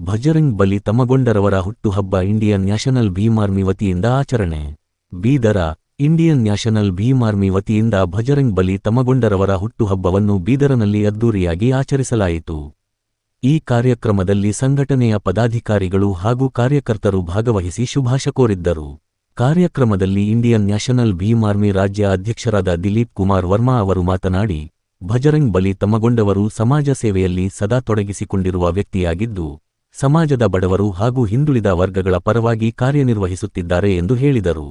ಭಜರಂಗ್ ಬಲಿ ತಮಗೊಂಡರವರ ಹುಟ್ಟುಹಬ್ಬ Indian national Bhim army ವತಿಯಿಂದ ಆಚರಣೆ. Bidar Indian national Bhim army ವತಿಯಿಂದ ಭಜರಂಗ್ ಬಲಿ ತಮಗೊಂಡರವರ ಹುಟ್ಟುಹಬ್ಬವನ್ನು ಬೀದರನಲ್ಲಿ ಅದ್ದೂರಿಯಾಗಿ ಆಚರಿಸಲಾಯಿತು. ಈ ಕಾರ್ಯಕ್ರಮದಲ್ಲಿ ಸಂಘಟನೆಯ ಪದಾಧಿಕಾರಿಗಳು ಹಾಗೂ ಕಾರ್ಯಕರ್ತರು ಭಾಗವಹಿಸಿ ಶುಭಾಶಯ ಕೋರಿದ್ದರು. ಕಾರ್ಯಕ್ರಮದಲ್ಲಿ ಇಂಡಿಯನ್ ನ್ಯಾಷನಲ್ ಭೀಮ್ ಆರ್ಮಿ ರಾಜ್ಯ ಅಧ್ಯಕ್ಷರಾದ ದಿಲೀಪ್ ಕುಮಾರ್ ವರ್ಮಾ ಅವರು ಮಾತನಾಡಿ, ಭಜರಂಗ್ ಬಲಿ ತಮಗೊಂಡವರು ಸಮಾಜ ಸೇವೆಯಲ್ಲಿ ಸದಾ ತೊಡಗಿಸಿಕೊಂಡಿರುವ ವ್ಯಕ್ತಿಯಾಗಿದ್ದು, ಸಮಾಜದ ಬಡವರು ಹಾಗೂ ಹಿಂದುಳಿದ ವರ್ಗಗಳ ಪರವಾಗಿ ಕಾರ್ಯನಿರ್ವಹಿಸುತ್ತಿದ್ದಾರೆ ಎಂದು ಹೇಳಿದರು.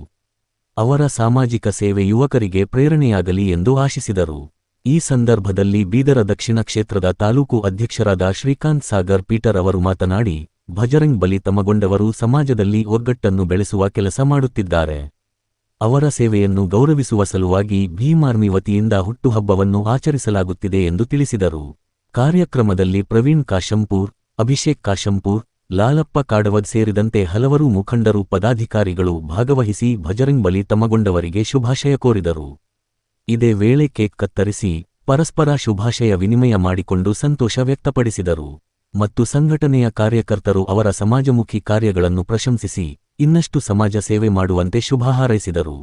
ಅವರ ಸಾಮಾಜಿಕ ಸೇವೆ ಯುವಕರಿಗೆ ಪ್ರೇರಣೆಯಾಗಲಿ ಎಂದು ಆಶಿಸಿದರು. ಈ ಸಂದರ್ಭದಲ್ಲಿ ಬೀದರ ದಕ್ಷಿಣ ಕ್ಷೇತ್ರದ ತಾಲೂಕು ಅಧ್ಯಕ್ಷರಾದ ಶ್ರೀಕಾಂತ್ ಸಾಗರ್ ಪೀಟರ್ ಅವರು ಮಾತನಾಡಿ, ಭಜರಂಗ್ ಬಲಿ ತಮಗೊಂಡವರು ಸಮಾಜದಲ್ಲಿ ಒಗ್ಗಟ್ಟನ್ನು ಬೆಳೆಸುವ ಕೆಲಸ ಮಾಡುತ್ತಿದ್ದಾರೆ. ಅವರ ಸೇವೆಯನ್ನು ಗೌರವಿಸುವ ಸಲುವಾಗಿ ಭೀಮ್ ಆರ್ಮಿ ವತಿಯಿಂದ ಹುಟ್ಟುಹಬ್ಬವನ್ನು ಆಚರಿಸಲಾಗುತ್ತಿದೆ ಎಂದು ತಿಳಿಸಿದರು. ಕಾರ್ಯಕ್ರಮದಲ್ಲಿ ಪ್ರವೀಣ್ ಕಾಶಂಪೂರ್, ಅಭಿಷೇಕ್ ಕಾಶಂಪೂರ್, ಲಾಲಪ್ಪ ಕಾಡವದ್ ಸೇರಿದಂತೆ ಹಲವರು ಮುಖಂಡರು ಪದಾಧಿಕಾರಿಗಳು ಭಾಗವಹಿಸಿ ಭಜರಂಗ್ ಬಲಿ ತಮಗೊಂಡವರಿಗೆ ಶುಭಾಶಯ ಕೋರಿದರು. ಇದೇ ವೇಳೆ ಕೇಕ್ ಕತ್ತರಿಸಿ ಪರಸ್ಪರ ಶುಭಾಶಯ ವಿನಿಮಯ ಮಾಡಿಕೊಂಡು ಸಂತೋಷ ವ್ಯಕ್ತಪಡಿಸಿದರು. ಮತ್ತು ಸಂಘಟನೆಯ ಕಾರ್ಯಕರ್ತರು ಅವರ ಸಮಾಜಮುಖಿ ಕಾರ್ಯಗಳನ್ನು ಪ್ರಶಂಸಿಸಿ ಇನ್ನಷ್ಟು ಸಮಾಜ ಸೇವೆ ಮಾಡುವಂತೆ ಶುಭ ಹಾರೈಸಿದರು.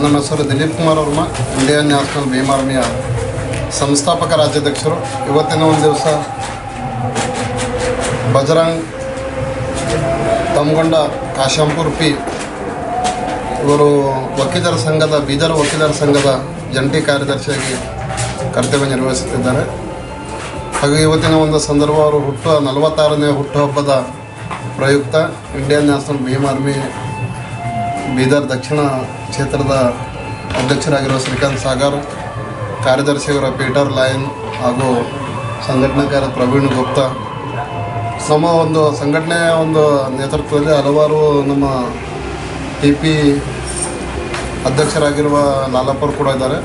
ನನ್ನ ಹೆಸರು ದಿಲೀಪ್ ಕುಮಾರ್ ವರ್ಮಾ, ಇಂಡಿಯನ್ ನ್ಯಾಷನಲ್ ಭೀಮ್ ಆರ್ಮಿಯ ಸಂಸ್ಥಾಪಕ ರಾಜ್ಯಾಧ್ಯಕ್ಷರು. ಇವತ್ತಿನ ಒಂದು ದಿವಸ ಭಜರಂಗ್ ತಮಗೊಂಡ ಕಾಶಂಪುರ್ ಪಿ ಇವರು ವಕೀಲರ ಸಂಘದ ಬೀದರ್ ವಕೀಲರ ಸಂಘದ ಜಂಟಿ ಕಾರ್ಯದರ್ಶಿಯಾಗಿ ಕರ್ತವ್ಯ ನಿರ್ವಹಿಸುತ್ತಿದ್ದಾರೆ. ಹಾಗೂ ಇವತ್ತಿನ ಒಂದು ಸಂದರ್ಭ ಅವರು 46ನೇ ಹುಟ್ಟುಹಬ್ಬದ ಪ್ರಯುಕ್ತ Indian national Bhim army Bidar ದಕ್ಷಿಣ ಕ್ಷೇತ್ರದ ಅಧ್ಯಕ್ಷರಾಗಿರುವ ಶ್ರೀಕಾಂತ್ ಸಾಗರ್, ಕಾರ್ಯದರ್ಶಿಯವರ ಪೀಟರ್ ಲಯನ್ ಹಾಗೂ ಸಂಘಟನಾಕಾರ ಪ್ರವೀಣ್ ಗುಪ್ತಾ, ನಮ್ಮ ಒಂದು ಸಂಘಟನೆಯ ಒಂದು ನೇತೃತ್ವದಲ್ಲಿ ಹಲವಾರು ನಮ್ಮ TP ಅಧ್ಯಕ್ಷರಾಗಿರುವ ಲಾಲಾಪುರ್ ಕೂಡ ಇದ್ದಾರೆ.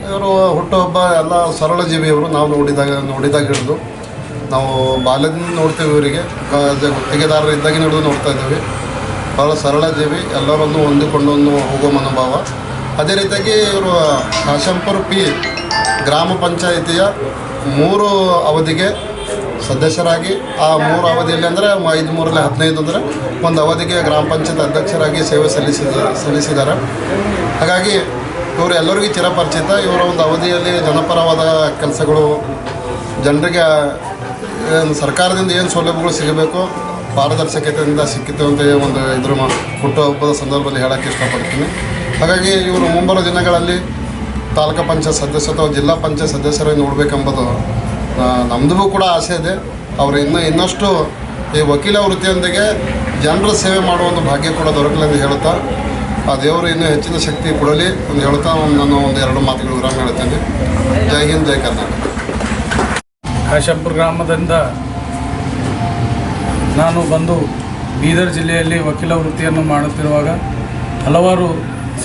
ಇವರು ಹುಟ್ಟುಹಬ್ಬ ಎಲ್ಲ ಸರಳ ಜೀವಿಯವರು. ನಾವು ನೋಡಿದಾಗ ಹಿಡಿದು ನಾವು ಬಾಲ್ಯದಿಂದ ನೋಡ್ತೇವೆ. ಇವರಿಗೆ ಗುತ್ತಿಗೆದಾರರು ಇದ್ದಾಗಿನ ಹಿಡಿದು ನೋಡ್ತಾ ಇದ್ದೀವಿ. ಭಾಳ ಸರಳ ಜೀವಿ, ಎಲ್ಲರನ್ನು ಹೊಂದಿಕೊಂಡು ಹೋಗೋ ಮನೋಭಾವ. ಅದೇ ರೀತಿಯಾಗಿ ಇವರು ಕಾಶಂಪುರ P ಗ್ರಾಮ ಪಂಚಾಯಿತಿಯ 3 ಅವಧಿಗೆ ಸದಸ್ಯರಾಗಿ, ಆ 3 ಅವಧಿಯಲ್ಲಿ ಅಂದರೆ 5 3 15 ಅಂದರೆ ಒಂದು ಅವಧಿಗೆ ಗ್ರಾಮ ಪಂಚಾಯತ್ ಅಧ್ಯಕ್ಷರಾಗಿ ಸೇವೆ ಸಲ್ಲಿಸಿದ್ದಾರೆ. ಹಾಗಾಗಿ ಇವರು ಎಲ್ಲರಿಗೂ ಚಿರಪರಿಚಿತ. ಇವರ ಒಂದು ಅವಧಿಯಲ್ಲಿ ಜನಪರವಾದ ಕೆಲಸಗಳು, ಜನರಿಗೆ ಸರ್ಕಾರದಿಂದ ಏನು ಸೌಲಭ್ಯಗಳು ಸಿಗಬೇಕು ಪಾರದರ್ಶಕತೆಯಿಂದ ಸಿಕ್ಕಿತ್ತು ಅಂತ ಒಂದು ಇದ್ರ ಹುಟ್ಟುಹಬ್ಬದ ಸಂದರ್ಭದಲ್ಲಿ ಹೇಳೋಕ್ಕೆ ಇಷ್ಟಪಡ್ತೀನಿ. ಹಾಗಾಗಿ ಇವರು ಮುಂಬರುವ ದಿನಗಳಲ್ಲಿ ತಾಲೂಕು ಪಂಚಾಯತ್ ಸದಸ್ಯ ಅಥವಾ ಜಿಲ್ಲಾ ಪಂಚಾಯತ್ ಸದಸ್ಯರಾಗಿ ನೋಡಬೇಕೆಂಬುದು ನಮ್ಮದು ಕೂಡ ಆಸೆ ಇದೆ. ಅವರು ಇನ್ನಷ್ಟು ಈ ವಕೀಲ ವೃತ್ತಿಯೊಂದಿಗೆ ಜನರ ಸೇವೆ ಮಾಡುವ ಒಂದು ಭಾಗ್ಯ ಕೂಡ ದೊರಕಲಿ ಎಂದು ಹೇಳುತ್ತಾ, ಆ ದೇವರು ಇನ್ನೂ ಹೆಚ್ಚಿನ ಶಕ್ತಿ ಕೊಡಲಿ ಅಂತ ಹೇಳುತ್ತಾ ನಾನು ಒಂದು 2 ಮಾತುಗಳು ವಿರಾಮ ಹೇಳ್ತೇನೆ. ಜೈ ಹಿಂದ್, ಜೈ ಕರ್ನಾಟಕ. ಕಾಶಂಪುರ ಗ್ರಾಮದಿಂದ ನಾನು ಬಂದು ಬೀದರ್ ಜಿಲ್ಲೆಯಲ್ಲಿ ವಕೀಲ ವೃತ್ತಿಯನ್ನು ಮಾಡುತ್ತಿರುವಾಗ ಹಲವಾರು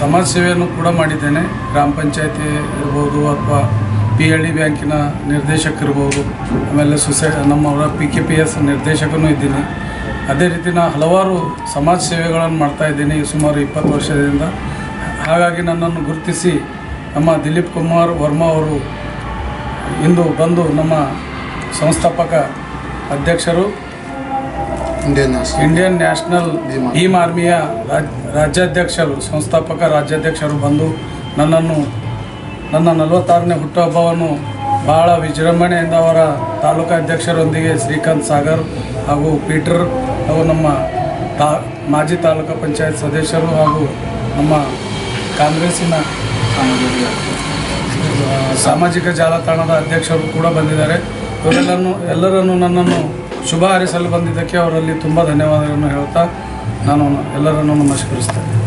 ಸಮಾಜ ಸೇವೆಯನ್ನು ಕೂಡ ಮಾಡಿದ್ದೇನೆ. ಗ್ರಾಮ ಪಂಚಾಯತಿ ಇರ್ಬೋದು ಅಥವಾ PLD ಬ್ಯಾಂಕಿನ ನಿರ್ದೇಶಕರಿರ್ಬೋದು, ಆಮೇಲೆ ನಮ್ಮವರ PKPS ನಿರ್ದೇಶಕನೂ ಇದ್ದೀನಿ. ಅದೇ ರೀತಿ ನಾನು ಹಲವಾರು ಸಮಾಜ ಸೇವೆಗಳನ್ನು ಮಾಡ್ತಾಯಿದ್ದೀನಿ ಸುಮಾರು 20 ವರ್ಷದಿಂದ. ಹಾಗಾಗಿ ನನ್ನನ್ನು ಗುರುತಿಸಿ ನಮ್ಮ ದಿಲೀಪ್ ಕುಮಾರ್ ವರ್ಮಾ ಅವರು ಇಂದು ಬಂದು ನಮ್ಮ ಸಂಸ್ಥಾಪಕ ಅಧ್ಯಕ್ಷರು ಇಂಡಿಯನ್ ನ್ಯಾಷನಲ್ ಭೀಮ್ ಆರ್ಮಿಯ ರಾಜ್ಯಾಧ್ಯಕ್ಷರು, ಸಂಸ್ಥಾಪಕ ರಾಜ್ಯಾಧ್ಯಕ್ಷರು ಬಂದು ನನ್ನ 46ನೇ ಹುಟ್ಟುಹಬ್ಬವನ್ನು ಭಾಳ ವಿಜೃಂಭಣೆಯಿಂದ ಅವರ ತಾಲೂಕು ಅಧ್ಯಕ್ಷರೊಂದಿಗೆ ಶ್ರೀಕಾಂತ್ ಸಾಗರ್ ಹಾಗೂ ಪೀಟರ್ ಹಾಗೂ ನಮ್ಮ ಮಾಜಿ ತಾಲೂಕು ಪಂಚಾಯತ್ ಸದಸ್ಯರು ಹಾಗೂ ನಮ್ಮ ಕಾಂಗ್ರೆಸ್ಸಿನ ಸಾಮಾಜಿಕ ಜಾಲತಾಣದ ಅಧ್ಯಕ್ಷರು ಕೂಡ ಬಂದಿದ್ದಾರೆ. ಎಲ್ಲರನ್ನು ನನ್ನನ್ನು ಶುಭ ಹಾರೈಸಲು ಬಂದಿದ್ದಕ್ಕೆ ಅವರಲ್ಲಿ ತುಂಬ ಧನ್ಯವಾದಗಳನ್ನು ಹೇಳ್ತಾ ನಾನು ಎಲ್ಲರನ್ನು ನಮಸ್ಕರಿಸ್ತೇನೆ.